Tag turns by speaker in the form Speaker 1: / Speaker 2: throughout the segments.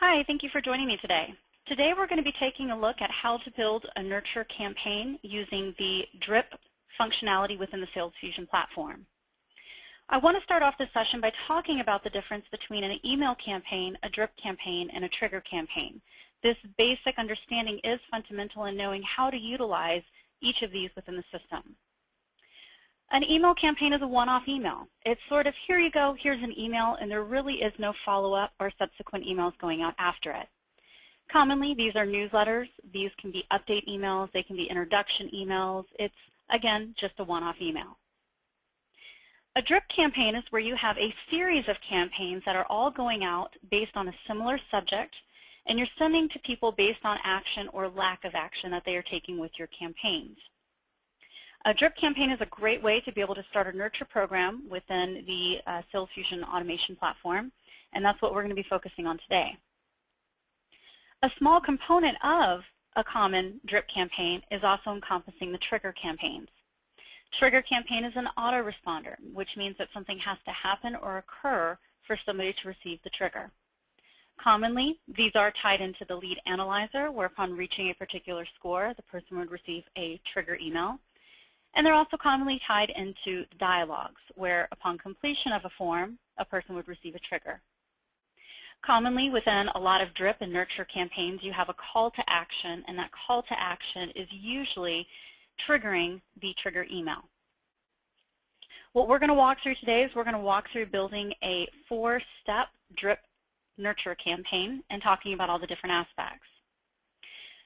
Speaker 1: Hi, thank you for joining me today. Today we're going to be taking a look at how to build a nurture campaign using the drip functionality within the SalesFusion platform. I want to start off this session by talking about the difference between an email campaign, a drip campaign, and a trigger campaign. This basic understanding is fundamental in knowing how to utilize each of these within the system. An email campaign is a one-off email. It's sort of, here you go, here's an email, and there really is no follow-up or subsequent emails going out after it. Commonly, these are newsletters. These can be update emails. They can be introduction emails. It's, again, just a one-off email. A drip campaign is where you have a series of campaigns that are all going out based on a similar subject, and you're sending to people based on action or lack of action that they are taking with your campaigns. A drip campaign is a great way to be able to start a nurture program within the SalesFusion automation platform, and that's what we're going to be focusing on today. A small component of a common drip campaign is also encompassing the trigger campaigns. Trigger campaign is an autoresponder, which means that something has to happen or occur for somebody to receive the trigger. Commonly, these are tied into the lead analyzer, where upon reaching a particular score, the person would receive a trigger email. And they're also commonly tied into dialogues, where upon completion of a form, a person would receive a trigger. Commonly within a lot of drip and nurture campaigns, you have a call to action, and that call to action is usually triggering the trigger email. What we're going to walk through today is we're going to walk through building a 4-step drip nurture campaign and talking about all the different aspects.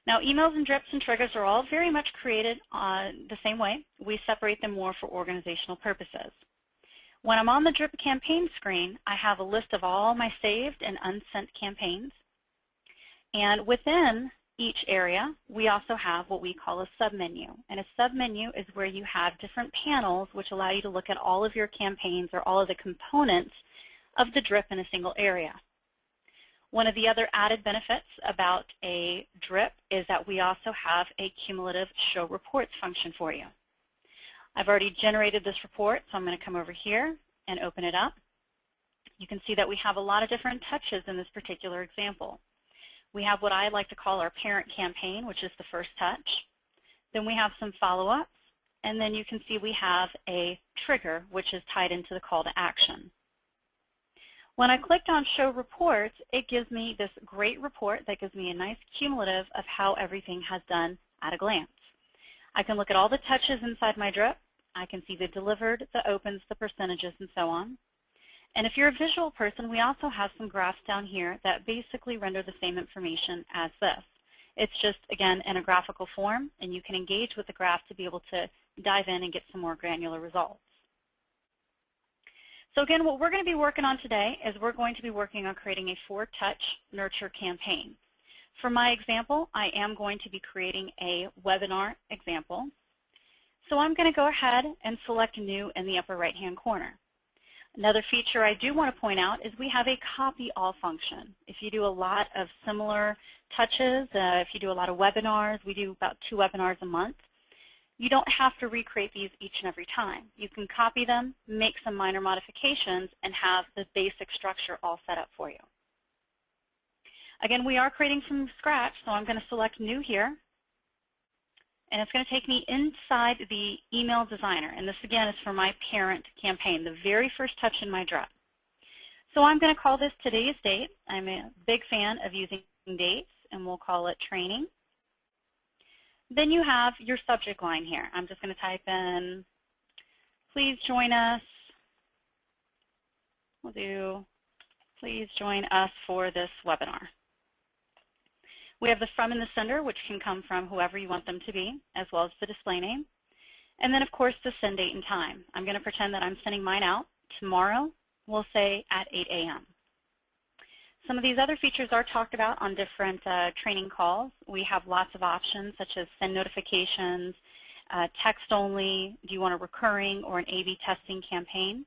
Speaker 1: Now, emails and drips and triggers are all very much created the same way. We separate them more for organizational purposes. When I'm on the drip campaign screen, I have a list of all my saved and unsent campaigns. And within each area, we also have what we call a submenu. And a submenu is where you have different panels which allow you to look at all of your campaigns or all of the components of the drip in a single area. One of the other added benefits about a drip is that we also have a cumulative show reports function for you. I've already generated this report, so I'm going to come over here and open it up. You can see that we have a lot of different touches in this particular example. We have what I like to call our parent campaign, which is the first touch. Then we have some follow-ups, and then you can see we have a trigger, which is tied into the call to action. When I clicked on Show Reports, it gives me this great report that gives me a nice cumulative of how everything has done at a glance. I can look at all the touches inside my drip. I can see the delivered, the opens, the percentages, and so on. And if you're a visual person, we also have some graphs down here that basically render the same information as this. It's just, again, in a graphical form, and you can engage with the graph to be able to dive in and get some more granular results. So again, what we're going to be working on today is we're going to be working on creating a 4-touch nurture campaign. For my example, I am going to be creating a webinar example. So I'm going to go ahead and select New in the upper right-hand corner. Another feature I do want to point out is we have a copy all function. If you do a lot of similar touches, if you do a lot of webinars, we do about 2 webinars a month. You don't have to recreate these each and every time. You can copy them, make some minor modifications, and have the basic structure all set up for you. Again, we are creating from scratch, so I'm going to select New here. And it's going to take me inside the email designer. And this, again, is for my parent campaign, the very first touch in my drip. So I'm going to call this Today's Date. I'm a big fan of using dates, and we'll call it Training. Then you have your subject line here. I'm just going to type in, please join us. We'll do, please join us for this webinar. We have the from and the sender, which can come from whoever you want them to be, as well as the display name. And then, of course, the send date and time. I'm going to pretend that I'm sending mine out tomorrow, we'll say at 8 a.m. Some of these other features are talked about on different training calls. We have lots of options, such as send notifications, text only, do you want a recurring or an A/B testing campaign?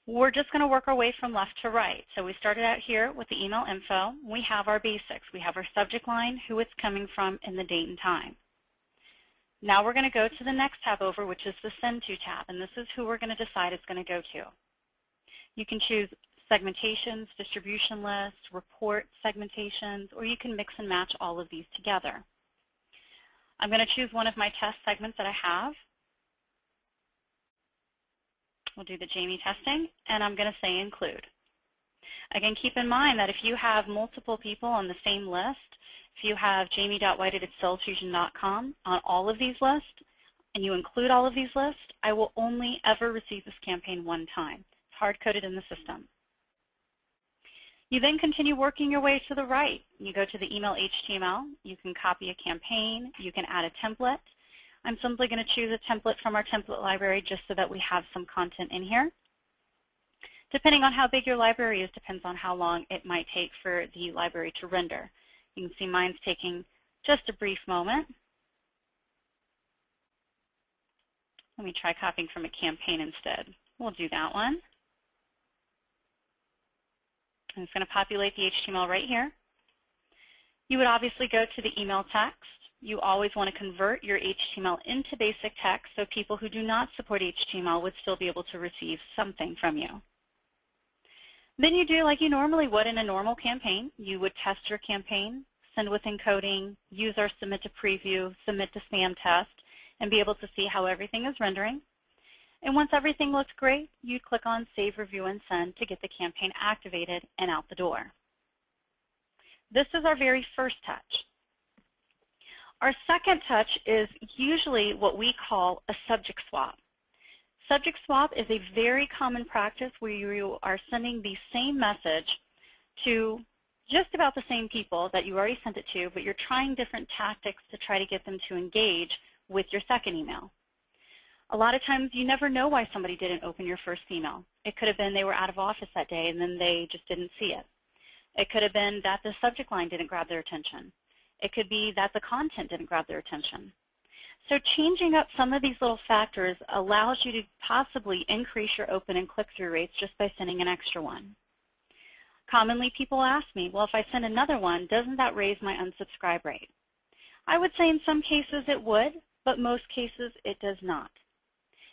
Speaker 1: We're just going to work our way from left to right. So we started out here with the email info. We have our basics. We have our subject line, who it's coming from, and the date and time. Now we're going to go to the next tab over, which is the Send To tab, and this is who we're going to decide it's going to go to. You can choose segmentations, distribution lists, report segmentations, or you can mix and match all of these together. I'm going to choose one of my test segments that I have. We'll do the Jamie testing, and I'm going to say include. Again, keep in mind that if you have multiple people on the same list, if you have jamie.whited@salesfusion.com on all of these lists, and you include all of these lists, I will only ever receive this campaign one time. It's hard-coded in the system. You then continue working your way to the right. You go to the email HTML. You can copy a campaign. You can add a template. I'm simply going to choose a template from our template library just so that we have some content in here. Depending on how big your library is, depends on how long it might take for the library to render. You can see mine's taking just a brief moment. Let me try copying from a campaign instead. We'll do that one. I'm just going to populate the HTML right here. You would obviously go to the email text. You always want to convert your HTML into basic text so people who do not support HTML would still be able to receive something from you. Then you do like you normally would in a normal campaign. You would test your campaign, send with encoding, use our submit to preview, submit to spam test, and be able to see how everything is rendering. And once everything looks great, you'd click on Save, Review, and Send to get the campaign activated and out the door. This is our very first touch. Our second touch is usually what we call a subject swap. Subject swap is a very common practice where you are sending the same message to just about the same people that you already sent it to, but you're trying different tactics to try to get them to engage with your second email. A lot of times you never know why somebody didn't open your first email. It could have been they were out of office that day and then they just didn't see it. It could have been that the subject line didn't grab their attention. It could be that the content didn't grab their attention. So changing up some of these little factors allows you to possibly increase your open and click-through rates just by sending an extra one. Commonly people ask me, well, if I send another one, doesn't that raise my unsubscribe rate? I would say in some cases it would, but most cases it does not.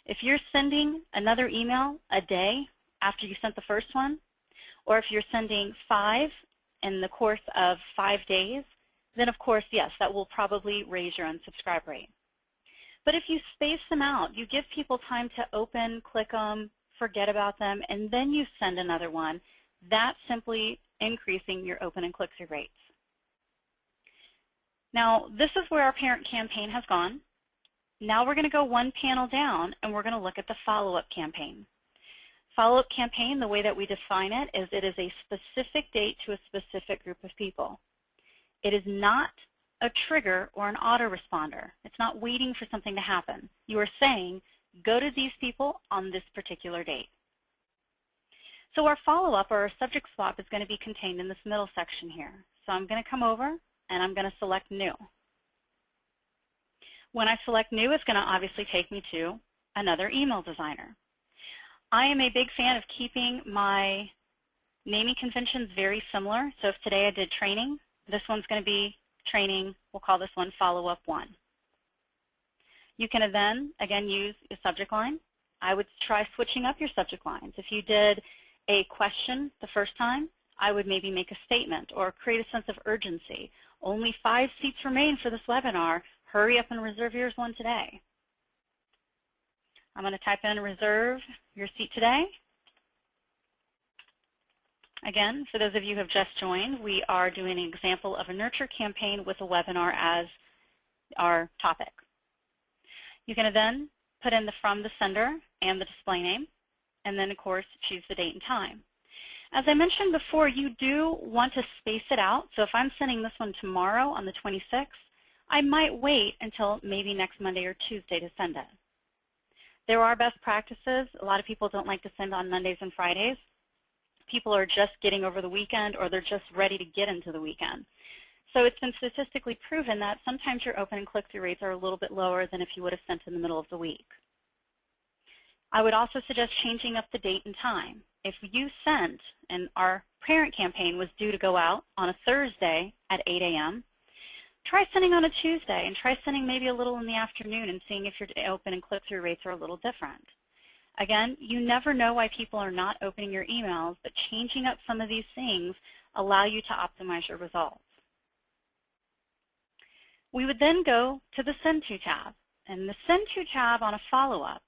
Speaker 1: If you're sending another email a day after you sent the first one, or if you're sending 5 in the course of 5 days, then of course, yes, that will probably raise your unsubscribe rate. But if you space them out, you give people time to open, click them, forget about them, and then you send another one, that's simply increasing your open and click-through rates. Now, this is where our parent campaign has gone. Now we're going to go one panel down, and we're going to look at the follow-up campaign. Follow-up campaign, the way that we define it is a specific date to a specific group of people. It is not a trigger or an autoresponder. It's not waiting for something to happen. You are saying, go to these people on this particular date. So our follow-up or our subject swap is going to be contained in this middle section here. So I'm going to come over, and I'm going to select New. When I select New, it's going to obviously take me to another email designer. I am a big fan of keeping my naming conventions very similar. So if today I did training, this one's going to be training. We'll call this one Follow-Up 1. You can then, again, use a subject line. I would try switching up your subject lines. If you did a question the first time, I would maybe make a statement or create a sense of urgency. Only 5 seats remain for this webinar. Hurry up and reserve yours one today. I'm going to type in reserve your seat today. Again, for those of you who have just joined, we are doing an example of a nurture campaign with a webinar as our topic. You can then put in the from the sender and the display name, and then, of course, choose the date and time. As I mentioned before, you do want to space it out. So if I'm sending this one tomorrow on the 26th, I might wait until maybe next Monday or Tuesday to send it. There are best practices. A lot of people don't like to send on Mondays and Fridays. People are just getting over the weekend, or they're just ready to get into the weekend. So it's been statistically proven that sometimes your open and click-through rates are a little bit lower than if you would have sent in the middle of the week. I would also suggest changing up the date and time. If you sent, and our parent campaign was due to go out on a Thursday at 8 a.m., try sending on a Tuesday, and try sending maybe a little in the afternoon and seeing if your open and click-through rates are a little different. Again, you never know why people are not opening your emails, but changing up some of these things allow you to optimize your results. We would then go to the Send To tab. And the Send To tab on a follow-up,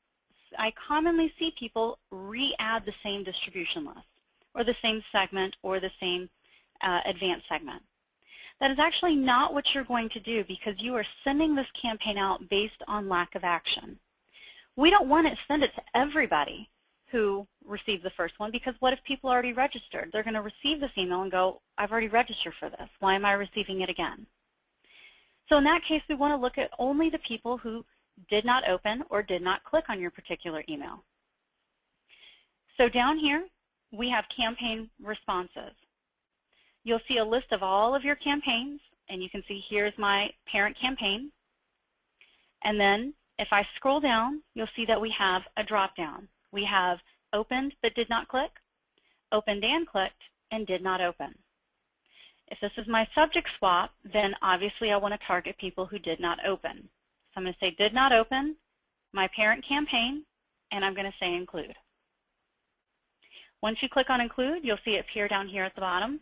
Speaker 1: I commonly see people re-add the same distribution list, or the same segment, or the same advanced segment. That is actually not what you're going to do, because you are sending this campaign out based on lack of action. We don't want to send it to everybody who received the first one, because what if people already registered? They're going to receive this email and go, I've already registered for this. Why am I receiving it again? So in that case, we want to look at only the people who did not open or did not click on your particular email. So down here, we have campaign responses. You'll see a list of all of your campaigns, and you can see here's my parent campaign. And then if I scroll down, you'll see that we have a drop-down. We have opened but did not click, opened and clicked, and did not open. If this is my subject swap, then obviously I want to target people who did not open. So I'm going to say did not open, my parent campaign, and I'm going to say include. Once you click on include, you'll see it appear down here at the bottom.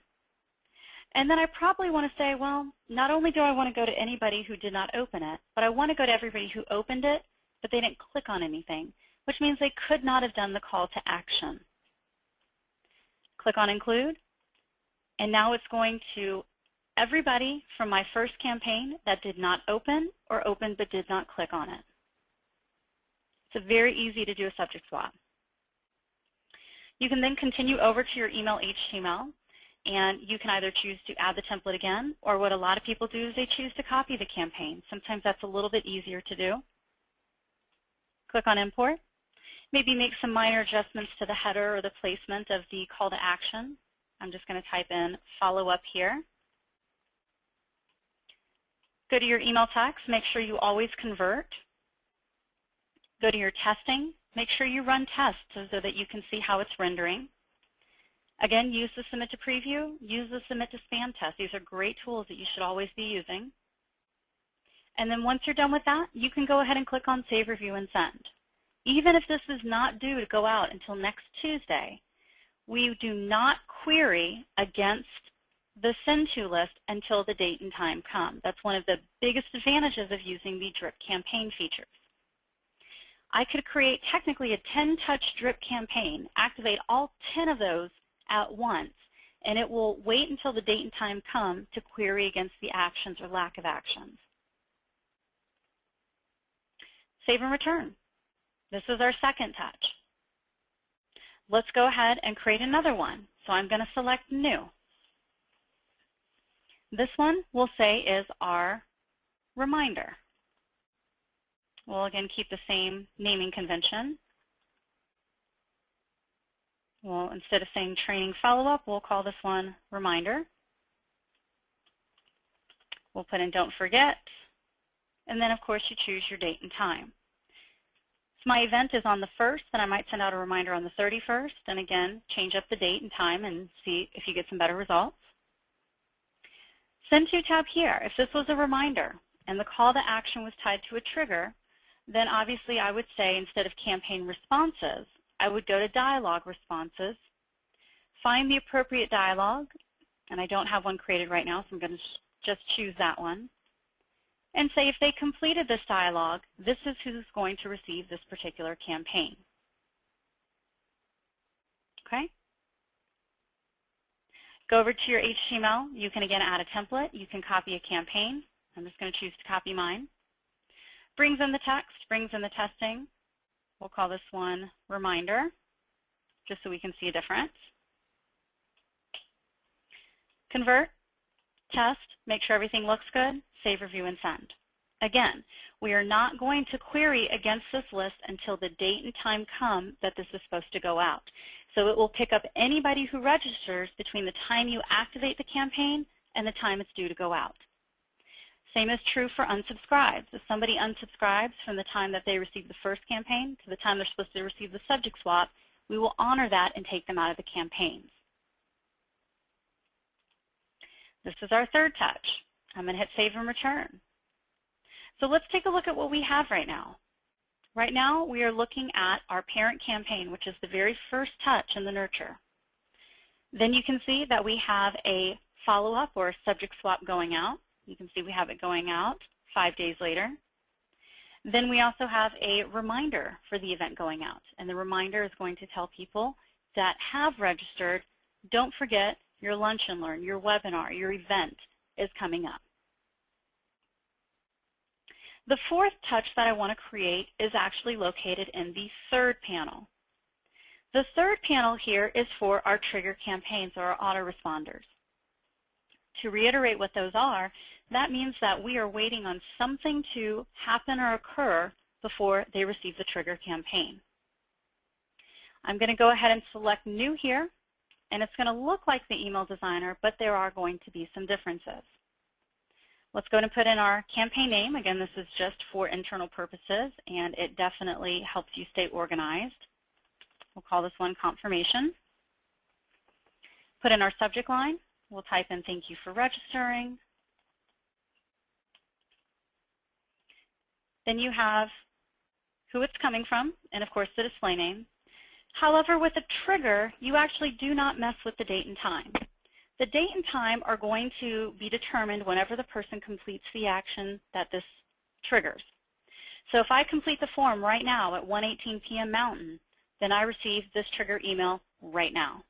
Speaker 1: And then I probably want to say, well, not only do I want to go to anybody who did not open it, but I want to go to everybody who opened it, but they didn't click on anything, which means they could not have done the call to action. Click on include, and now it's going to everybody from my first campaign that did not open or opened but did not click on it. It's very easy to do a subject swap. You can then continue over to your email HTML, and you can either choose to add the template again, or what a lot of people do is they choose to copy the campaign. Sometimes that's a little bit easier to do. Click on import. Maybe make some minor adjustments to the header or the placement of the call to action. I'm just going to type in follow up here. Go to your email text. Make sure you always convert. Go to your testing. Make sure you run tests so that you can see how it's rendering. Again, use the Submit to Preview. Use the Submit to Spam test. These are great tools that you should always be using. And then once you're done with that, you can go ahead and click on Save, Review, and Send. Even if this is not due to go out until next Tuesday, we do not query against the Send To list until the date and time come. That's one of the biggest advantages of using the drip campaign features. I could create technically a 10-touch drip campaign, activate all 10 of those at once, and it will wait until the date and time come to query against the actions or lack of actions. Save and return. This is our second touch. Let's go ahead and create another one. So I'm going to select New. This one we'll say is our reminder. We'll again keep the same naming convention. Well, instead of saying training follow-up, we'll call this one reminder. We'll put in don't forget. And then, of course, you choose your date and time. If my event is on the 1st, then I might send out a reminder on the 31st. And again, change up the date and time and see if you get some better results. Send To tab here. If this was a reminder and the call to action was tied to a trigger, then obviously I would say instead of campaign responses, I would go to dialogue responses, find the appropriate dialogue, and I don't have one created right now, so I'm going to just choose that one, and say if they completed this dialogue, this is who's going to receive this particular campaign. Okay? Go over to your HTML. You can again add a template. You can copy a campaign. I'm just going to choose to copy mine. Brings in the text, brings in the testing. We'll call this one reminder, just so we can see a difference. Convert, test, make sure everything looks good, save, review, and send. Again, we are not going to query against this list until the date and time come that this is supposed to go out. So it will pick up anybody who registers between the time you activate the campaign and the time it's due to go out. Same is true for unsubscribes. If somebody unsubscribes from the time that they receive the first campaign to the time they're supposed to receive the subject swap, we will honor that and take them out of the campaigns. This is our third touch. I'm going to hit Save and Return. So let's take a look at what we have right now. Right now, we are looking at our parent campaign, which is the very first touch in the nurture. Then you can see that we have a follow-up or a subject swap going out. You can see we have it going out 5 days later. Then we also have a reminder for the event going out. And the reminder is going to tell people that have registered, don't forget your Lunch and Learn, your webinar, your event is coming up. The fourth touch that I want to create is actually located in the third panel. The third panel here is for our trigger campaigns or our autoresponders. To reiterate what those are, that means that we are waiting on something to happen or occur before they receive the trigger campaign. I'm going to go ahead and select New here, and it's going to look like the email designer, but there are going to be some differences. Let's go and put in our campaign name. Again, this is just for internal purposes, and it definitely helps you stay organized. We'll call this one Confirmation. Put in our subject line. We'll type in thank you for registering. Then you have who it's coming from, and of course the display name. However, with a trigger, you actually do not mess with the date and time. The date and time are going to be determined whenever the person completes the action that this triggers. So if I complete the form right now at 1:18 p.m. Mountain, then I receive this trigger email right now.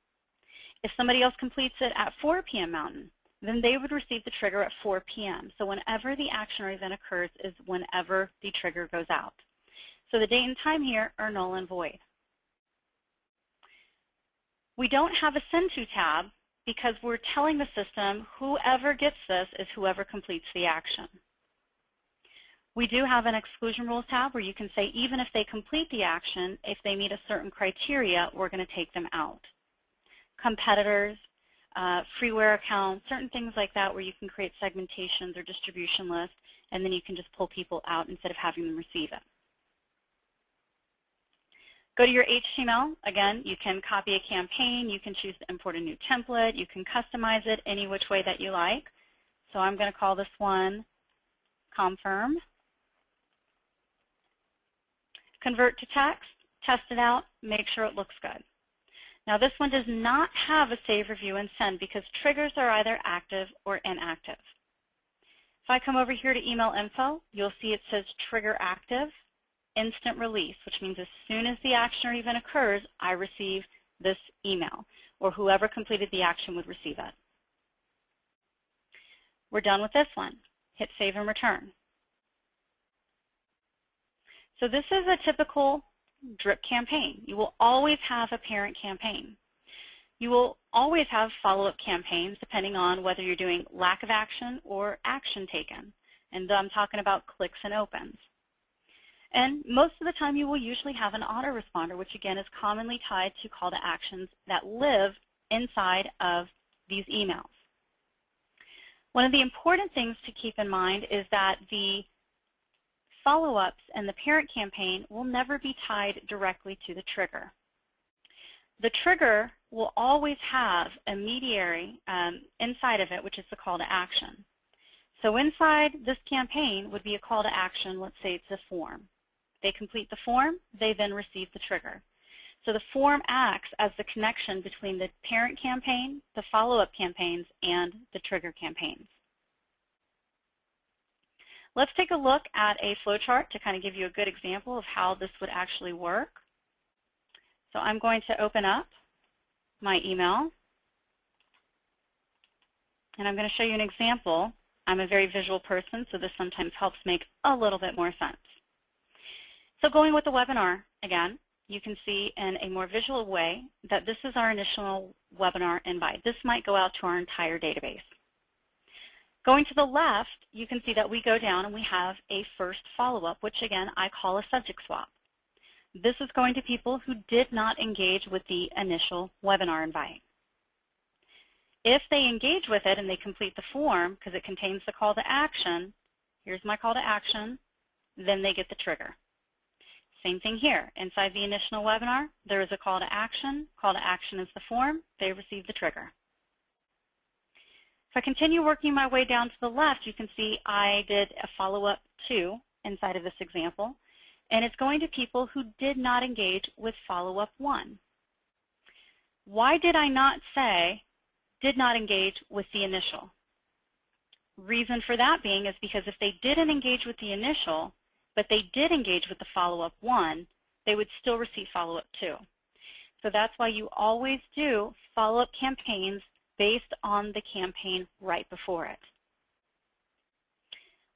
Speaker 1: If somebody else completes it at 4 p.m. Mountain, then they would receive the trigger at 4 p.m. So whenever the action or event occurs is whenever the trigger goes out. So the date and time here are null and void. We don't have a Send To tab because we're telling the system whoever gets this is whoever completes the action. We do have an Exclusion Rules tab where you can say even if they complete the action, if they meet a certain criteria, we're going to take them out. Competitors, freeware accounts, certain things like that where you can create segmentations or distribution lists, and then you can just pull people out instead of having them receive it. Go to your HTML. Again, you can copy a campaign. You can choose to import a new template. You can customize it any which way that you like. So I'm going to call this one Confirm. Convert to text, test it out, make sure it looks good. Now this one does not have a save, review, and send because triggers are either active or inactive. If I come over here to email info, you'll see it says trigger active, instant release, which means as soon as the action or event occurs, I receive this email, or whoever completed the action would receive it. We're done with this one. Hit save and return. So this is a typical drip campaign. You will always have a parent campaign. You will always have follow-up campaigns depending on whether you're doing lack of action or action taken. And I'm talking about clicks and opens. And most of the time you will usually have an autoresponder, which again is commonly tied to call to actions that live inside of these emails. One of the important things to keep in mind is that the follow-ups and the parent campaign will never be tied directly to the trigger. The trigger will always have a mediary inside of it, which is the call to action. So inside this campaign would be a call to action. Let's say it's a form. They complete the form, they then receive the trigger. So the form acts as the connection between the parent campaign, the follow-up campaigns, and the trigger campaigns. Let's take a look at a flowchart to kind of give you a good example of how this would actually work. So I'm going to open up my email, and I'm going to show you an example. I'm a very visual person, so this sometimes helps make a little bit more sense. So going with the webinar, again, you can see in a more visual way that this is our initial webinar invite. This might go out to our entire database. Going to the left, you can see that we go down and we have a first follow-up, which again I call a subject swap. This is going to people who did not engage with the initial webinar invite. If they engage with it and they complete the form, because it contains the call to action, here's my call to action, then they get the trigger. Same thing here. Inside the initial webinar, there is a call to action. Call to action is the form. They receive the trigger. If I continue working my way down to the left, you can see I did a follow-up 2 inside of this example. and it's going to people who did not engage with follow-up 1. Why did I not say did not engage with the initial? Reason for that being is because if they didn't engage with the initial, but they did engage with the follow-up 1, they would still receive follow-up 2. So that's why you always do follow-up campaigns based on the campaign right before it.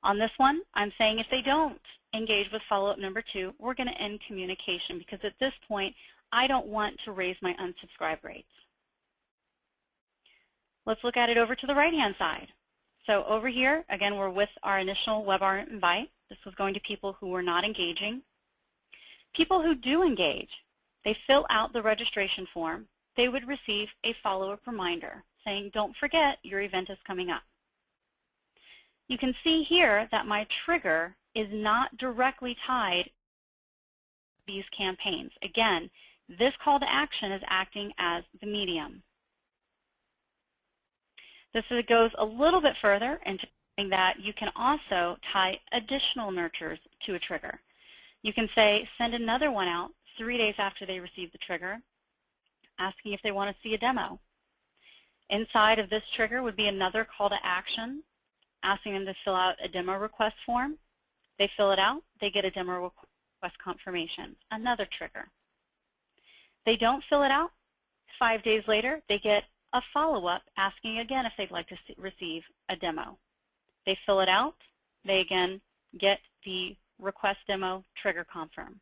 Speaker 1: On this one, I'm saying if they don't engage with follow-up number 2, we're going to end communication because at this point, I don't want to raise my unsubscribe rates. Let's look at it over to the right-hand side. So over here, again, we're with our initial WebArt invite. This was going to people who were not engaging. People who do engage, they fill out the registration form. They would receive a follow-up reminder saying, don't forget, your event is coming up. You can see here that my trigger is not directly tied to these campaigns. Again, this call to action is acting as the medium. This goes a little bit further into saying that you can also tie additional nurtures to a trigger. You can say, send another one out 3 days after they receive the trigger, asking if they want to see a demo. Inside of this trigger would be another call to action, asking them to fill out a demo request form. They fill it out, they get a demo request confirmation, another trigger. They don't fill it out, 5 days later, they get a follow-up asking again if they'd like to receive a demo. They fill it out, they again get the request demo trigger confirm.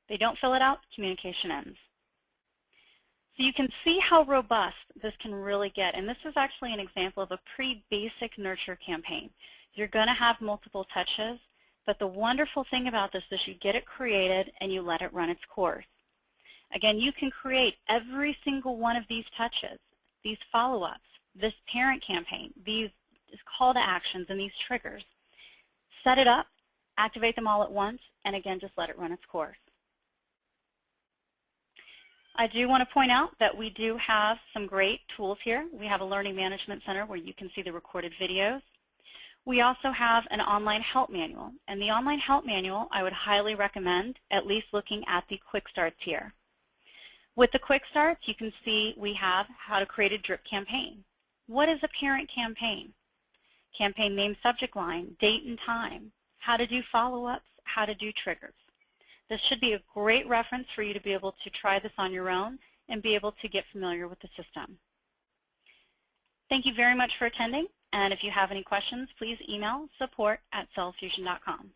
Speaker 1: They don't fill it out, communication ends. So you can see how robust this can really get, and this is actually an example of a pretty basic nurture campaign. You're going to have multiple touches, but the wonderful thing about this is you get it created and you let it run its course. Again, you can create every single one of these touches, these follow-ups, this parent campaign, these call to actions, and these triggers. Set it up, activate them all at once, and again, just let it run its course. I do want to point out that we do have some great tools here. We have a Learning Management Center where you can see the recorded videos. We also have an online help manual, and the online help manual I would highly recommend at least looking at the quick starts here. With the quick starts, you can see we have how to create a drip campaign. What is a parent campaign? Campaign name, subject line, date and time, how to do follow-ups, how to do triggers. This should be a great reference for you to be able to try this on your own and be able to get familiar with the system. Thank you very much for attending, and if you have any questions, please email support@cellfusion.com.